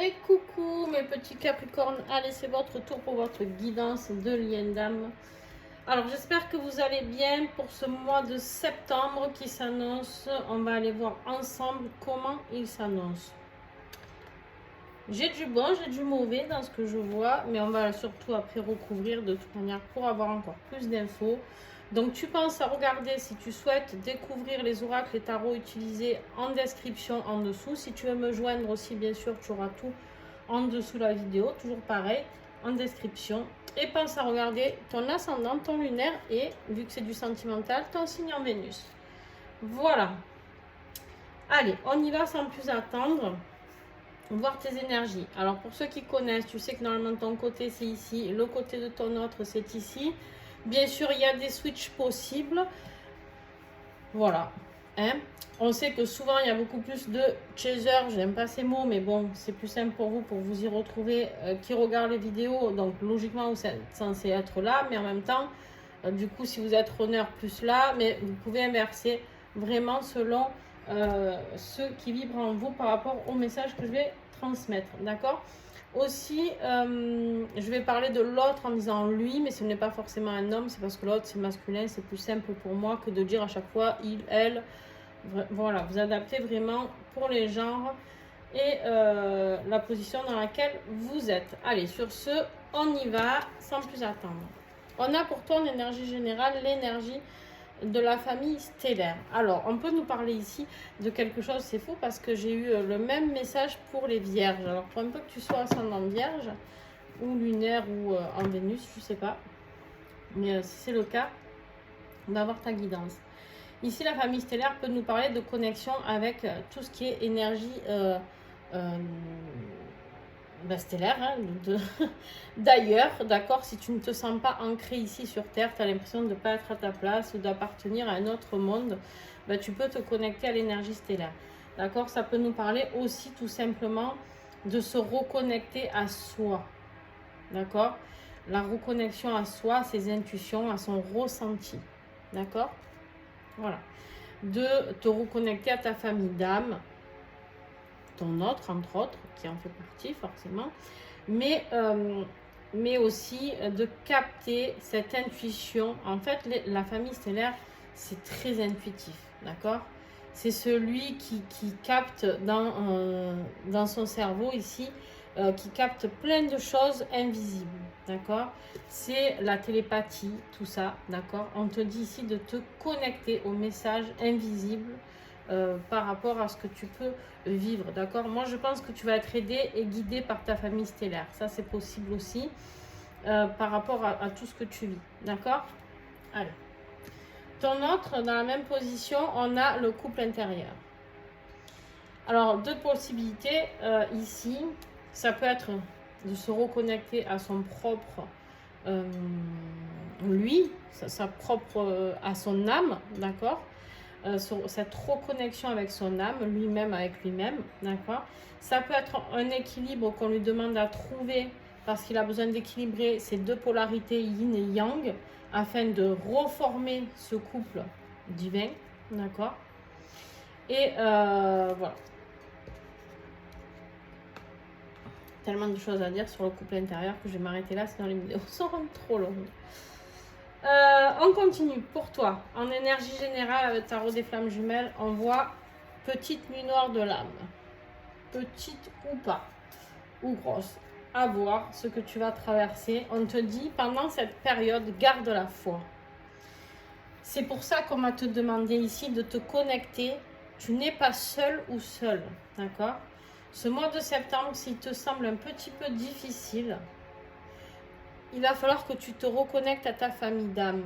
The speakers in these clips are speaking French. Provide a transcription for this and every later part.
Et coucou mes petits capricornes, allez c'est votre tour pour votre guidance de lien d'âme. Alors j'espère que vous allez bien pour ce mois de septembre qui s'annonce. On va aller voir ensemble comment il s'annonce. J'ai du bon, j'ai du mauvais dans ce que je vois, mais on va surtout après recouvrir de toute manière pour avoir encore plus d'infos. Donc tu penses à regarder si tu souhaites découvrir les oracles et tarots utilisés en description en dessous. Si tu veux me joindre aussi, bien sûr, tu auras tout en dessous de la vidéo, toujours pareil, en description. Et pense à regarder ton ascendant, ton lunaire et, vu que c'est du sentimental, ton signe en Vénus. Voilà. Allez, on y va sans plus attendre. Voir tes énergies. Alors pour ceux qui connaissent, tu sais que normalement ton côté c'est ici, le côté de ton autre c'est ici. Bien sûr il y a des switches possibles. Voilà. Hein? On sait que souvent il y a beaucoup plus de chasers, j'aime pas ces mots, mais bon c'est plus simple pour vous y retrouver, qui regardent les vidéos, donc logiquement vous êtes censé être là, mais en même temps du coup si vous êtes runner plus là, mais vous pouvez inverser vraiment selon ceux qui vibrent en vous par rapport au message que je vais transmettre, d'accord? Aussi, je vais parler de l'autre en disant lui, mais ce n'est pas forcément un homme, c'est parce que l'autre c'est masculin, c'est plus simple pour moi que de dire à chaque fois il, elle. Voilà, vous adaptez vraiment pour les genres et la position dans laquelle vous êtes. Allez, sur ce, on y va sans plus attendre. On a pour toi en énergie générale l'énergie de la famille stellaire. Alors, on peut nous parler ici de quelque chose, c'est faux parce que j'ai eu le même message pour les vierges. Alors, pour un peu que tu sois ascendant vierge ou lunaire ou en Vénus, je sais pas. Mais si c'est le cas, on va avoir ta guidance. Ici, la famille stellaire peut nous parler de connexion avec tout ce qui est énergie stellaire, hein, d'ailleurs, d'accord, si tu ne te sens pas ancré ici sur Terre, tu as l'impression de ne pas être à ta place ou d'appartenir à un autre monde, bah, tu peux te connecter à l'énergie stellaire, d'accord. Ça peut nous parler aussi tout simplement de se reconnecter à soi, d'accord, la reconnexion à soi, à ses intuitions, à son ressenti, d'accord, voilà, de te reconnecter à ta famille d'âme, ton autre, entre autres, qui en fait partie forcément, mais aussi de capter cette intuition. En fait, la famille stellaire, c'est très intuitif, d'accord? C'est celui qui capte dans son cerveau ici, qui capte plein de choses invisibles, d'accord? C'est la télépathie, tout ça, d'accord? On te dit ici de te connecter aux messages invisibles par rapport à ce que tu peux vivre, d'accord? Moi, je pense que tu vas être aidé et guidé par ta famille stellaire. Ça, c'est possible aussi par rapport à tout ce que tu vis, d'accord? Allez. Ton autre, dans la même position, on a le couple intérieur. Alors, deux possibilités ici. Ça peut être de se reconnecter à son propre lui, sa propre à son âme, d'accord? Cette reconnexion avec son âme, lui-même avec lui-même, d'accord? Ça peut être un équilibre qu'on lui demande à trouver parce qu'il a besoin d'équilibrer ces deux polarités yin et yang afin de reformer ce couple divin, d'accord? Et voilà. Tellement de choses à dire sur le couple intérieur que je vais m'arrêter là, sinon les vidéos seront trop longues. On continue pour toi. En énergie générale, avec tarot des flammes jumelles, on voit petite nuit noire de l'âme. Petite ou pas, ou grosse. À voir ce que tu vas traverser. On te dit, pendant cette période, garde la foi. C'est pour ça qu'on va te demander ici de te connecter. Tu n'es pas seul ou seul, d'accord? Ce mois de septembre, s'il te semble un petit peu difficile, il va falloir que tu te reconnectes à ta famille d'âme.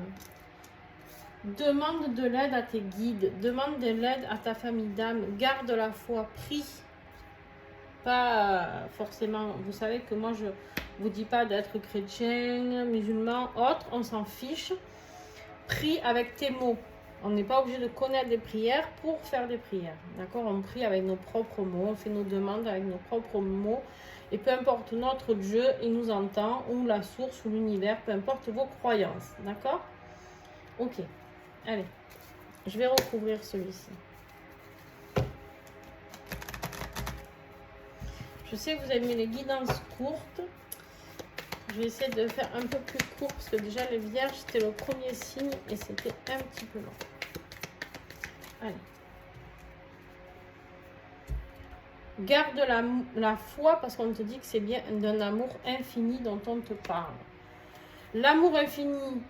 Demande de l'aide à tes guides, demande de l'aide à ta famille d'âme, garde la foi, prie. Pas forcément, vous savez que moi je vous dis pas d'être chrétien, musulman, autre, on s'en fiche. Prie avec tes mots. On n'est pas obligé de connaître des prières pour faire des prières, d'accord? On prie avec nos propres mots, on fait nos demandes avec nos propres mots. Et peu importe notre Dieu, il nous entend, ou la source, ou l'univers, peu importe vos croyances, d'accord? Ok, allez, je vais recouvrir celui-ci. Je sais que vous aimez les guidances courtes. Je vais essayer de faire un peu plus court parce que déjà les vierges, c'était le premier signe et c'était un petit peu long. Allez. Garde la foi parce qu'on te dit que c'est bien d'un amour infini dont on te parle. L'amour infini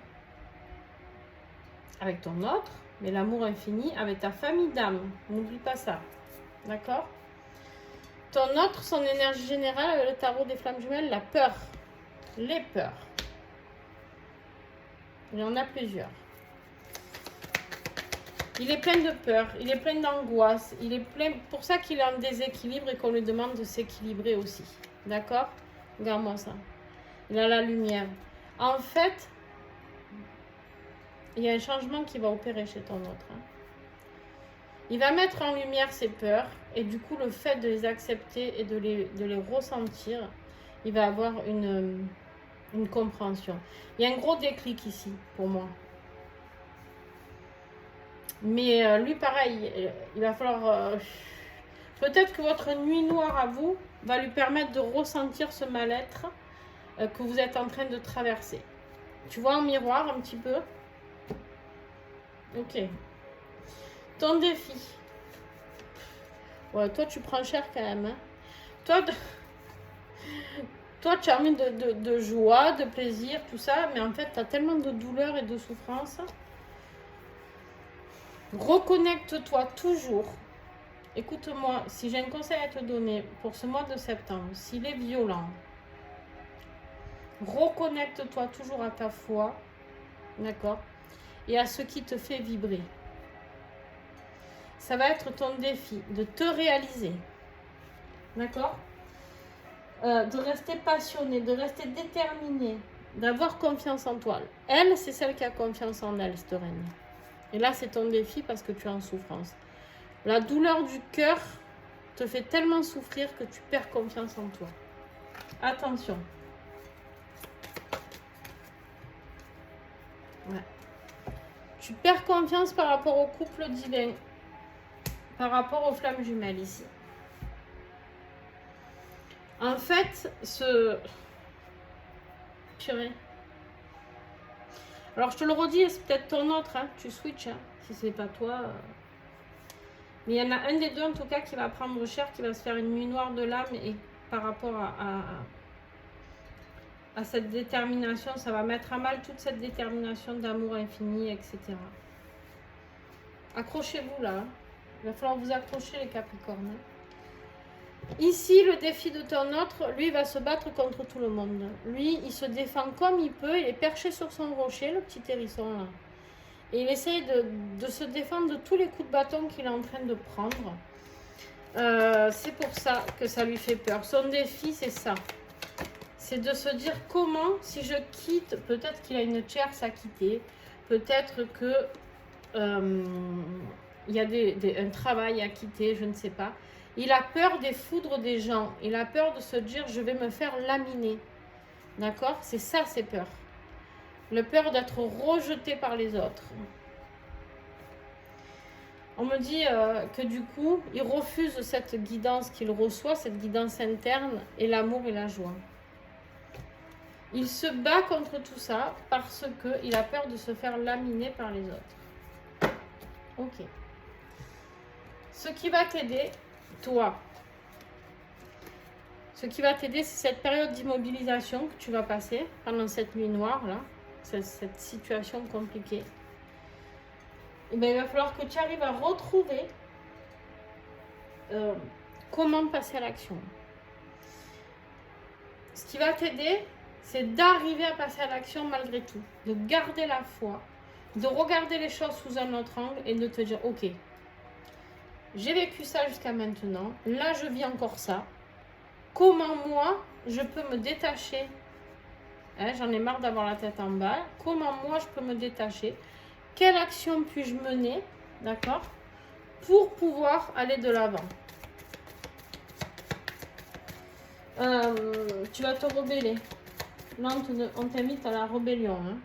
avec ton autre, mais l'amour infini avec ta famille d'âme. N'oublie pas ça. D'accord? Ton autre, son énergie générale avec le tarot des flammes jumelles, la peur. Les peurs. Il y en a plusieurs. Il est plein de peur, il est plein d'angoisse, il est plein... Pour ça qu'il est en déséquilibre et qu'on lui demande de s'équilibrer aussi. D'accord? Regarde-moi ça. Il a la lumière. En fait, il y a un changement qui va opérer chez ton autre. Hein. Il va mettre en lumière ses peurs et du coup, le fait de les accepter et de les ressentir, il va avoir une compréhension. Il y a un gros déclic ici, pour moi. Mais lui, pareil, il va falloir... peut-être que votre nuit noire à vous va lui permettre de ressentir ce mal-être que vous êtes en train de traverser. Tu vois en miroir un petit peu? Ok. Ton défi. Ouais, toi, tu prends cher quand même. Hein. Toi, tu as envie de joie, de plaisir, tout ça, mais en fait, tu as tellement de douleur et de souffrance. Reconnecte-toi toujours. Écoute-moi, si j'ai un conseil à te donner pour ce mois de septembre, s'il est violent, reconnecte-toi toujours à ta foi, d'accord, et à ce qui te fait vibrer. Ça va être ton défi de te réaliser, d'accord, de rester passionné, de rester déterminé, d'avoir confiance en toi. Elle, c'est celle qui a confiance en elle, cette reine. Et là, c'est ton défi parce que tu es en souffrance. La douleur du cœur te fait tellement souffrir que tu perds confiance en toi. Attention. Ouais. Tu perds confiance par rapport au couple divin, par rapport aux flammes jumelles ici. En fait, Purée. Alors, je te le redis, c'est peut-être ton autre, hein, tu switches, hein, si c'est pas toi. Mais il y en a un des deux, en tout cas, qui va prendre cher, qui va se faire une nuit noire de l'âme et par rapport à cette détermination, ça va mettre à mal toute cette détermination d'amour infini, etc. Accrochez-vous là. Hein. Il va falloir vous accrocher les Capricornes. Hein. Ici, le défi de ton autre, lui, il va se battre contre tout le monde. Lui, il se défend comme il peut. Il est perché sur son rocher, le petit hérisson là. Et il essaye de se défendre de tous les coups de bâton qu'il est en train de prendre. C'est pour ça que ça lui fait peur. Son défi, c'est ça. C'est de se dire comment, si je quitte, peut-être qu'il a une tierce à quitter, peut-être que il y a un travail à quitter, je ne sais pas. Il a peur des foudres des gens. Il a peur de se dire, je vais me faire laminer. D'accord? C'est ça, ses peurs. Le peur d'être rejeté par les autres. On me dit que du coup, il refuse cette guidance qu'il reçoit, cette guidance interne, et l'amour et la joie. Il se bat contre tout ça parce qu'il a peur de se faire laminer par les autres. Ok. Ce qui va t'aider, toi, ce qui va t'aider, c'est cette période d'immobilisation que tu vas passer pendant cette nuit noire, là, cette situation compliquée. Et bien, il va falloir que tu arrives à retrouver comment passer à l'action. Ce qui va t'aider, c'est d'arriver à passer à l'action malgré tout, de garder la foi, de regarder les choses sous un autre angle et de te dire, ok, j'ai vécu ça jusqu'à maintenant, là je vis encore ça, comment moi je peux me détacher, hein, j'en ai marre d'avoir la tête en bas, comment moi je peux me détacher, quelle action puis-je mener, d'accord, pour pouvoir aller de l'avant. Tu vas te rebeller. Là, on t'invite à la rébellion. Hein.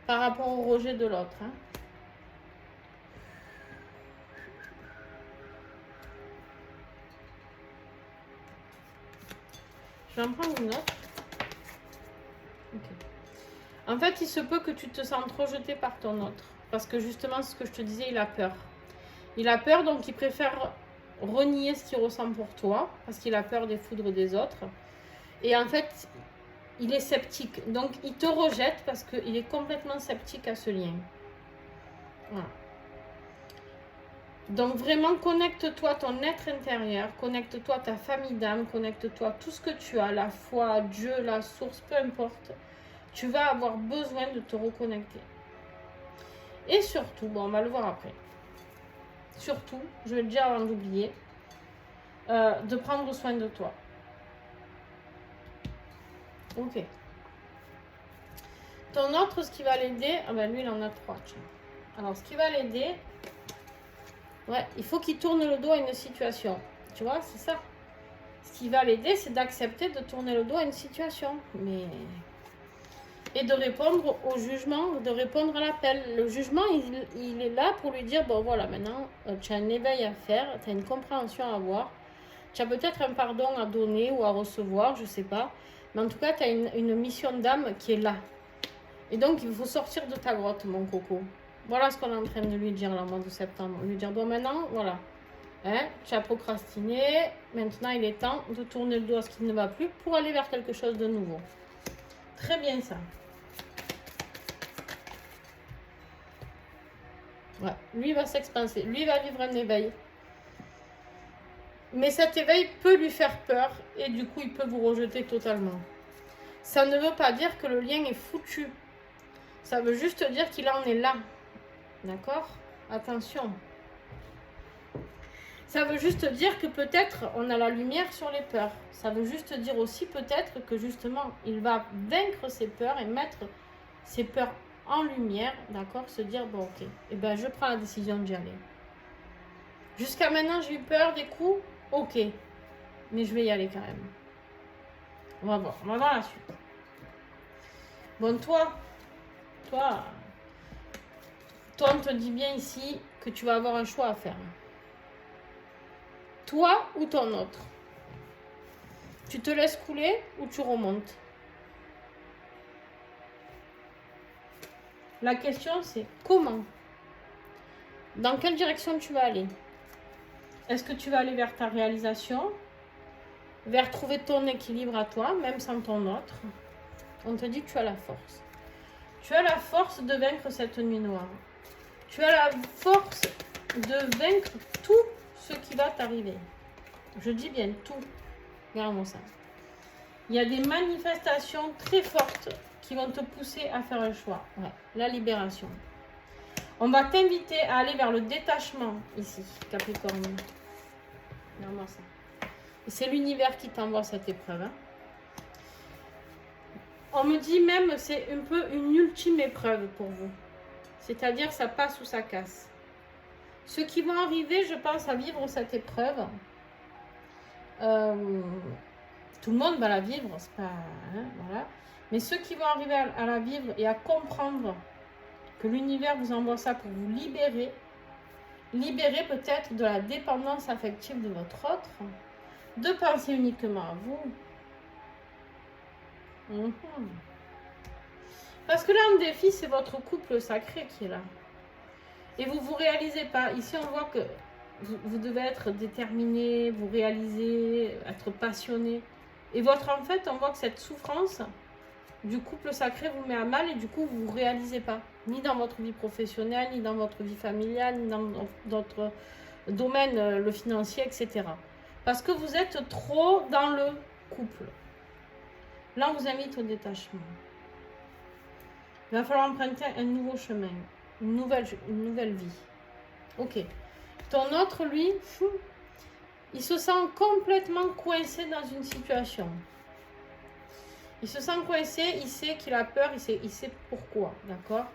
Par rapport au rejet de l'autre. Hein. Je vais en prendre une autre. Ok. En fait, il se peut que tu te sentes rejeté par ton autre. Parce que justement, ce que je te disais, il a peur. Il a peur, donc il préfère renier ce qu'il ressent pour toi. Parce qu'il a peur des foudres des autres. Et en fait, il est sceptique. Donc, il te rejette parce qu'il est complètement sceptique à ce lien. Voilà. Donc, vraiment, connecte-toi à ton être intérieur. Connecte-toi à ta famille d'âme. Connecte-toi à tout ce que tu as. La foi, Dieu, la source, peu importe. Tu vas avoir besoin de te reconnecter. Et surtout, bon, on va le voir après. Surtout, je vais le dire avant d'oublier, de prendre soin de toi. Ok. Ton autre, ce qui va l'aider, ah ben lui, il en a 3. Tiens. Alors, ce qui va l'aider, ouais, il faut qu'il tourne le dos à une situation. Tu vois, c'est ça. Ce qui va l'aider, c'est d'accepter de tourner le dos à une situation. Mais... Et de répondre au jugement, de répondre à l'appel. Le jugement, il est là pour lui dire, bon voilà, maintenant, tu as un éveil à faire, tu as une compréhension à avoir, tu as peut-être un pardon à donner ou à recevoir, je ne sais pas. Mais en tout cas, tu as une mission d'âme qui est là. Et donc, il faut sortir de ta grotte, mon coco. Voilà ce qu'on est en train de lui dire là, au mois de septembre. Lui dire, bon maintenant, voilà, hein, tu as procrastiné, maintenant il est temps de tourner le dos à ce qui ne va plus pour aller vers quelque chose de nouveau. Très bien ça. Ouais, lui va s'expanser, lui va vivre un éveil. Mais cet éveil peut lui faire peur et du coup il peut vous rejeter totalement. Ça ne veut pas dire que le lien est foutu. Ça veut juste dire qu'il en est là. D'accord? Attention. Ça veut juste dire que peut-être on a la lumière sur les peurs. Ça veut juste dire aussi peut-être que justement il va vaincre ses peurs et mettre ses peurs en lumière, d'accord, se dire, bon ok, et ben je prends la décision d'y aller. Jusqu'à maintenant, j'ai eu peur des coups, ok, mais je vais y aller quand même. On va voir la suite. Bon, toi, on te dit bien ici que tu vas avoir un choix à faire. Toi ou ton autre. Tu te laisses couler ou tu remontes. La question, c'est comment? Dans quelle direction tu vas aller? Est-ce que tu vas aller vers ta réalisation? Vers trouver ton équilibre à toi, même sans ton autre? On te dit que tu as la force. Tu as la force de vaincre cette nuit noire. Tu as la force de vaincre tout ce qui va t'arriver. Je dis bien tout. Regarde-moi ça. Il y a des manifestations très fortes qui vont te pousser à faire un choix. Ouais, la libération. On va t'inviter à aller vers le détachement ici, Capricorne. Regarde-moi ça. C'est l'univers qui t'envoie cette épreuve. Hein. On me dit même c'est un peu une ultime épreuve pour vous. C'est-à-dire ça passe ou ça casse. Ceux qui vont arriver, je pense, à vivre cette épreuve, tout le monde va la vivre, c'est pas... Hein, voilà. Mais ceux qui vont arriver à la vivre et à comprendre que l'univers vous envoie ça pour vous libérer peut-être de la dépendance affective de votre autre, de penser uniquement à vous. Parce que là, en défi, c'est votre couple sacré qui est là. Et vous ne vous réalisez pas. Ici, on voit que vous devez être déterminé, vous réaliser, être passionné. Et en fait, on voit que cette souffrance du couple sacré vous met à mal et du coup, vous ne vous réalisez pas. Ni dans votre vie professionnelle, ni dans votre vie familiale, ni dans d'autres domaines, le financier, etc. Parce que vous êtes trop dans le couple. Là, on vous invite au détachement. Il va falloir emprunter un nouveau chemin, une nouvelle vie. Ok. Ton autre, lui, il se sent complètement coincé dans une situation. Il se sent coincé, il sait qu'il a peur, il sait pourquoi, d'accord?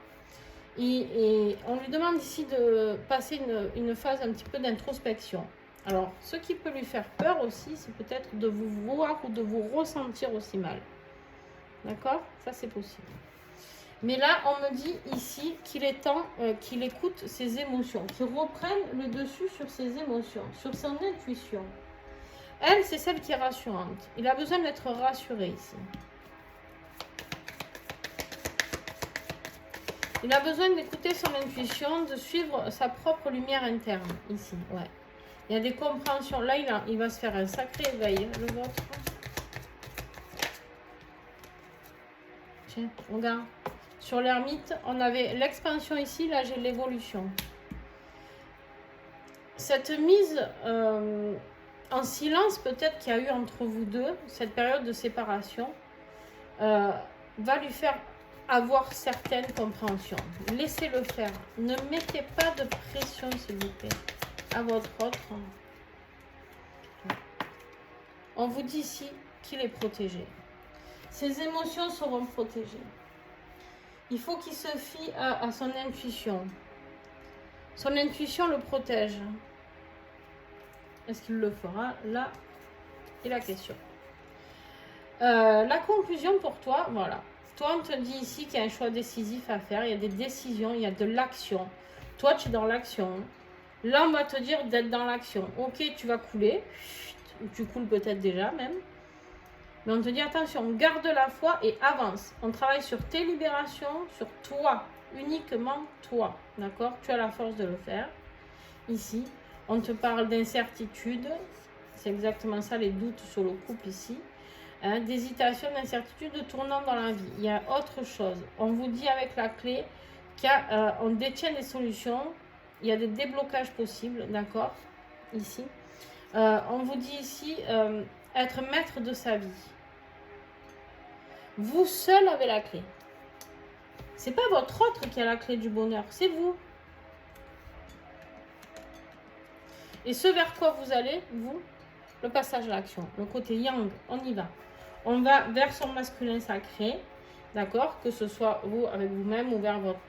Et on lui demande ici de passer une phase un petit peu d'introspection. Alors, ce qui peut lui faire peur aussi, c'est peut-être de vous voir ou de vous ressentir aussi mal. D'accord? Ça, c'est possible. Mais là, on me dit ici qu'il est temps qu'il écoute ses émotions, qu'il reprenne le dessus sur ses émotions, sur son intuition. Elle, c'est celle qui est rassurante. Il a besoin d'être rassuré ici. Il a besoin d'écouter son intuition, de suivre sa propre lumière interne, ici, ouais. Il y a des compréhensions. Là, il va se faire un sacré éveil, le vôtre. Tiens, regarde. Sur l'ermite, on avait l'expansion ici, là, j'ai l'évolution. Cette mise en silence, peut-être qu'il y a eu entre vous deux, cette période de séparation, va lui faire avoir certaines compréhensions. Laissez-le faire. Ne mettez pas de pression, s'il vous plaît, à votre autre. On vous dit ici qu'il est protégé. Ses émotions seront protégées. Il faut qu'il se fie à son intuition. Son intuition le protège. Est-ce qu'il le fera? Là est la question. La conclusion pour toi, voilà. Toi, on te dit ici qu'il y a un choix décisif à faire. Il y a des décisions, il y a de l'action. Toi, tu es dans l'action. Là, on va te dire d'être dans l'action. Ok, tu vas couler. Ou tu coules peut-être déjà même. Mais on te dit attention, garde la foi et avance. On travaille sur tes libérations, sur toi. Uniquement toi. D'accord? Tu as la force de le faire. Ici, on te parle d'incertitude. C'est exactement ça, les doutes sur le couple ici. Hein, d'hésitation, d'incertitude, de tournant dans la vie. Il y a autre chose. On vous dit avec la clé qu'on détient des solutions. Il y a des déblocages possibles, d'accord? Ici. On vous dit ici être maître de sa vie. Vous seul avez la clé. C'est pas votre autre qui a la clé du bonheur, c'est vous. Et ce vers quoi vous allez, vous, le passage à l'action, le côté yang, on y va. On va vers son masculin sacré, d'accord? Que ce soit vous avec vous-même ou vers votre...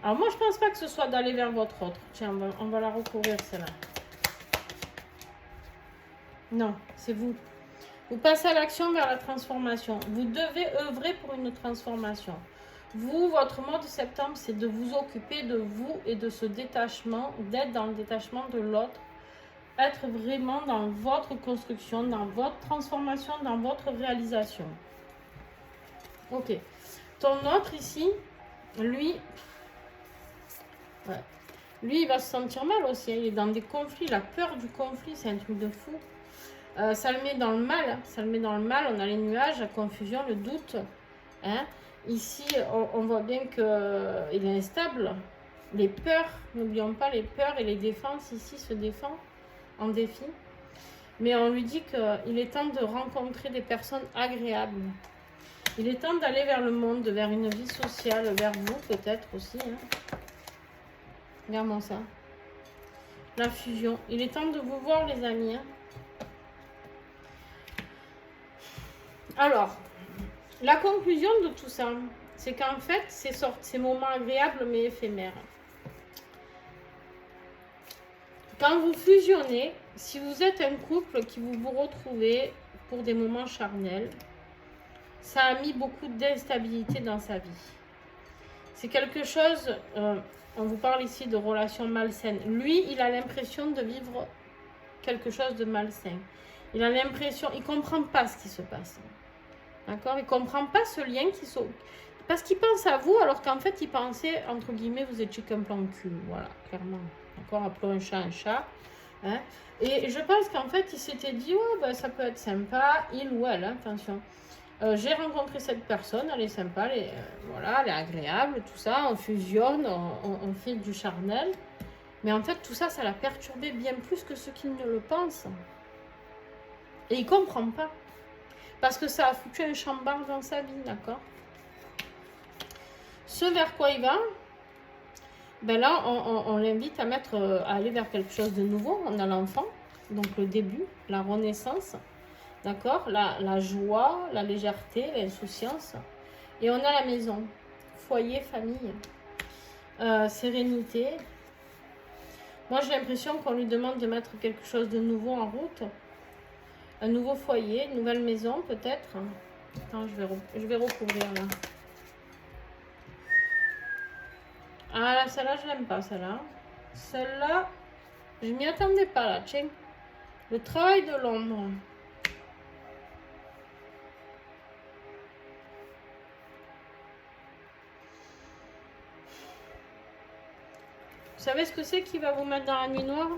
Alors moi, je pense pas que ce soit d'aller vers votre autre. Tiens, on va la recouvrir celle-là. Non, c'est vous. Vous passez à l'action vers la transformation. Vous devez œuvrer pour une transformation. Vous, votre mot de septembre, c'est de vous occuper de vous et de ce détachement, d'être dans le détachement de l'autre. Être vraiment dans votre construction, dans votre transformation, dans votre réalisation. Ok. Ton autre ici, lui, ouais. Lui, il va se sentir mal aussi. Il est dans des conflits. La peur du conflit, c'est un truc de fou. Ça le met dans le mal. Ça le met dans le mal. On a les nuages, la confusion, le doute. Hein. Ici, on voit bien qu'il est instable. Les peurs, n'oublions pas les peurs et les défenses. Ici, se défend en défi. Mais on lui dit qu'il est temps de rencontrer des personnes agréables. Il est temps d'aller vers le monde, vers une vie sociale, vers vous peut-être aussi. Hein. Regarde-moi ça. La fusion. Il est temps de vous voir les amis. Hein. Alors, la conclusion de tout ça, c'est qu'en fait, ces moments agréables mais éphémères. Quand vous fusionnez, si vous êtes un couple qui vous retrouvez pour des moments charnels, ça a mis beaucoup d'instabilité dans sa vie. C'est quelque chose, on vous parle ici de relations malsaines. Lui, il a l'impression de vivre quelque chose de malsain. Il a l'impression, il ne comprend pas ce qui se passe. D'accord? Il ne comprend pas ce lien qui se... Parce qu'il pense à vous, alors qu'en fait, il pensait, entre guillemets, vous étiez qu'un plan de cul. Voilà, clairement. D'accord? Appelons un chat un chat. Hein? Et je pense qu'en fait, il s'était dit, ouais, ben, ça peut être sympa, il ou elle, hein, attention. J'ai rencontré cette personne, elle est sympa, voilà, elle est agréable, tout ça, on fusionne, on fait du charnel. Mais en fait, tout ça, ça l'a perturbé bien plus que ce qu'il ne le pense. Et il ne comprend pas. Parce que ça a foutu un chambard dans sa vie, d'accord? Ce vers quoi il va, ben là, on l'invite à aller vers quelque chose de nouveau. On a l'enfant, donc le début, la renaissance, d'accord? La joie, la légèreté, l'insouciance. Et on a la maison, foyer, famille, sérénité. Moi, j'ai l'impression qu'on lui demande de mettre quelque chose de nouveau en route. Un nouveau foyer, une nouvelle maison, peut-être. Attends, je vais recouvrir là. Ah, là, celle-là, je l'aime pas, celle-là. Celle-là, je m'y attendais pas, là. Tiens. Le travail de l'ombre. Vous savez ce que c'est qui va vous mettre dans la nuit noire?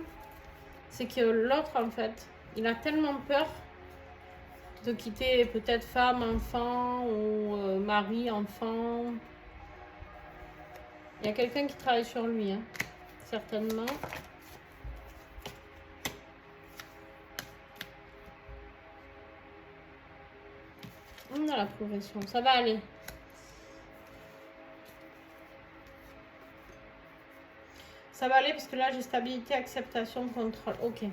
C'est que l'autre, en fait, il a tellement peur de quitter peut-être femme, enfant ou mari, enfant. Il y a quelqu'un qui travaille sur lui, hein, certainement. On a la progression, ça va aller. Ça va aller parce que là j'ai stabilité, acceptation, contrôle. Ok.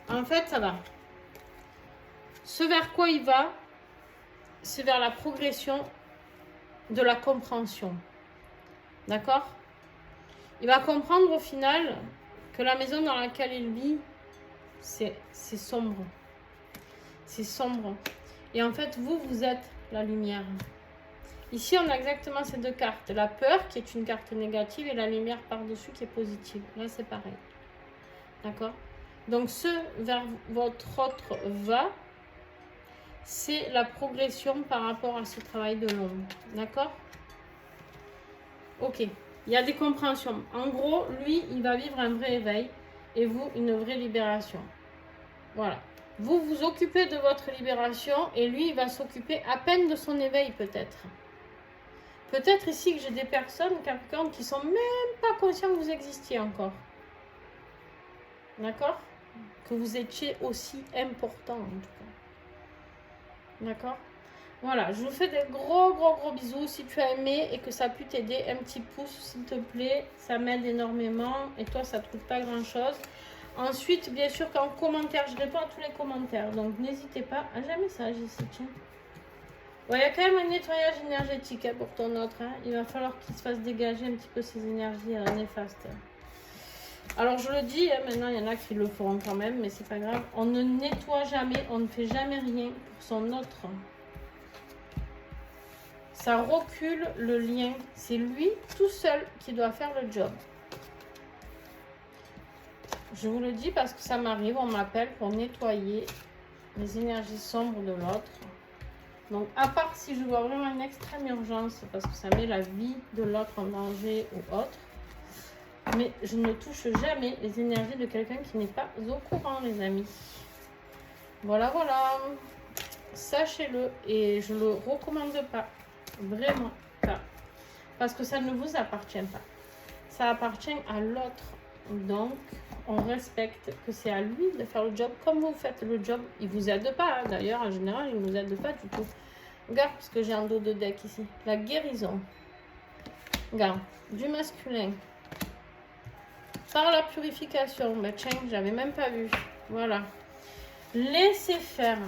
En fait, ça va. Ce vers quoi il va, c'est vers la progression de la compréhension. D'accord? Il va comprendre au final que la maison dans laquelle il vit, c'est sombre. C'est sombre. Et en fait, vous êtes la lumière. Ici, on a exactement ces deux cartes. La peur, qui est une carte négative, et la lumière par-dessus, qui est positive. Là, c'est pareil. D'accord? Donc, ce vers votre autre va, c'est la progression par rapport à ce travail de l'ombre. D'accord? Ok. Il y a des compréhensions. En gros, lui, il va vivre un vrai éveil et vous, une vraie libération. Voilà. Vous vous occupez de votre libération et lui, il va s'occuper à peine de son éveil peut-être. Peut-être ici que j'ai des personnes, Capricorne, qui sont même pas conscientes que vous existiez encore. D'accord? Que vous étiez aussi important en tout cas. D'accord? Voilà, je vous fais des gros bisous. Si tu as aimé et que ça a pu t'aider, un petit pouce s'il te plaît, ça m'aide énormément. Et toi, ça ne te coûte pas grand-chose. Ensuite, bien sûr qu'en commentaire, je réponds à tous les commentaires. Donc, n'hésitez pas. Ah, jamais ça, ici, tiens. Ouais, il y a quand même un nettoyage énergétique hein, pour ton autre. Hein. Il va falloir qu'il se fasse dégager un petit peu ces énergies néfastes. Alors, je le dis, hein, maintenant, il y en a qui le feront quand même, mais c'est pas grave. On ne nettoie jamais, on ne fait jamais rien pour son autre. Ça recule le lien. C'est lui tout seul qui doit faire le job. Je vous le dis parce que ça m'arrive, on m'appelle pour nettoyer les énergies sombres de l'autre. Donc, à part si je vois vraiment une extrême urgence, parce que ça met la vie de l'autre en danger ou autre. Mais je ne touche jamais les énergies de quelqu'un qui n'est pas au courant, les amis. Voilà, voilà. Sachez-le et je ne le recommande pas. Vraiment pas. Parce que ça ne vous appartient pas. Ça appartient à l'autre. Donc, on respecte que c'est à lui de faire le job. Comme vous faites le job, il ne vous aide pas. Hein. D'ailleurs, en général, il ne vous aide pas du tout. Regarde, parce que j'ai un dos de deck ici. La guérison. Regarde, du masculin. Par la purification. Ben, tiens, j'avais même pas vu. Voilà. Laissez faire.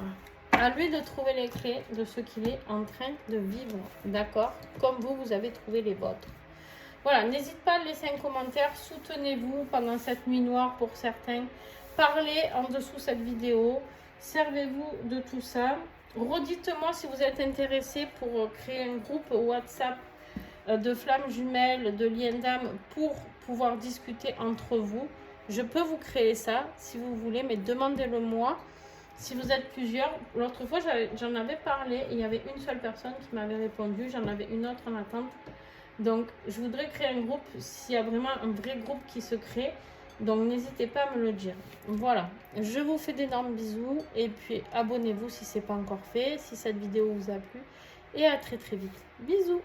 À lui de trouver les clés de ce qu'il est en train de vivre. D'accord? Comme vous, vous avez trouvé les vôtres. Voilà, n'hésite pas à laisser un commentaire. Soutenez-vous pendant cette nuit noire pour certains. Parlez en dessous de cette vidéo. Servez-vous de tout ça. Redites-moi si vous êtes intéressé pour créer un groupe WhatsApp de flammes jumelles, de liens d'âme pour pouvoir discuter entre vous. Je peux vous créer ça si vous voulez, mais demandez-le moi. Si vous êtes plusieurs, l'autre fois j'en avais parlé et il y avait une seule personne qui m'avait répondu, j'en avais une autre en attente. Donc je voudrais créer un groupe s'il y a vraiment un vrai groupe qui se crée. Donc n'hésitez pas à me le dire. Voilà, je vous fais d'énormes bisous et puis abonnez-vous si ce n'est pas encore fait, si cette vidéo vous a plu. Et à très vite. Bisous.